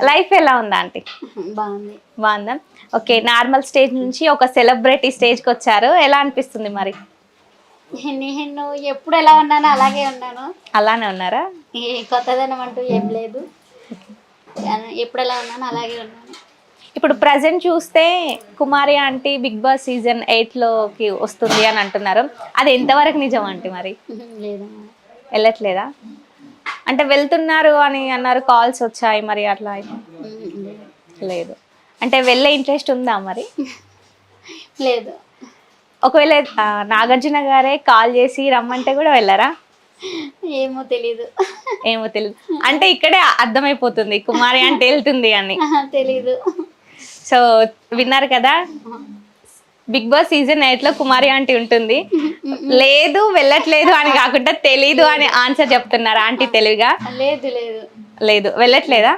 Life ఎలా ఉందా aunty? బాగుంది. బాగుందా? ఓకే, నార్మల్ స్టేజ్ నుంచి ఒక సెలబ్రిటీ స్టేజ్కి వచ్చారు, ఎలా అనిపిస్తుంది మరి? నేను ఎప్పుడు ఎలా ఉన్నానో అలాగే ఉన్నాను. అలానే ఉన్నారా? ఏ కొత్తదనం అంటూ ఏం లేదు. ఎప్పుడు ఎలా ఉన్నానో అలాగే ఉన్నాను. ఇప్పుడు ప్రజెంట్ చూస్తే కుమారి ఆంటీ బిగ్ బాస్ సీజన్ 8లోకి వస్తుంది అని అంటున్నారు, అది ఎంతవరకు నిజం ఆంటీ? మరి లేదమ్మా. వెళ్ళట్లేదా? అంటే వెళ్తున్నారు అని అన్నారు, కాల్స్ వచ్చాయి, మరి అట్లా అయితే లేదు. లేదు. అంటే వెళ్ళే ఇంట్రెస్ట్ ఉందా మరి? లేదు. ఒకవేళ నాగార్జున గారే కాల్ చేసి రమ్మంటే కూడా వెళ్ళరా? ఏమో తెలీదు. ఏమో తెలియదు. అంటే ఇక్కడే అర్థమైపోతుంది కుమారి అంటే వెళ్తుంది అని. తెలీదు. సో విన్నారు కదా, బిగ్ బాస్ సీజన్ 8లో కుమారి ఆంటీ ఉంటుంది. లేదు వెళ్ళట్లేదు అని కాకుండా తెలీదు అని ఆన్సర్ చెప్తున్నారు ఆంటీ తెలివిగా. లేదు లేదు లేదు వెళ్ళట్లేదా?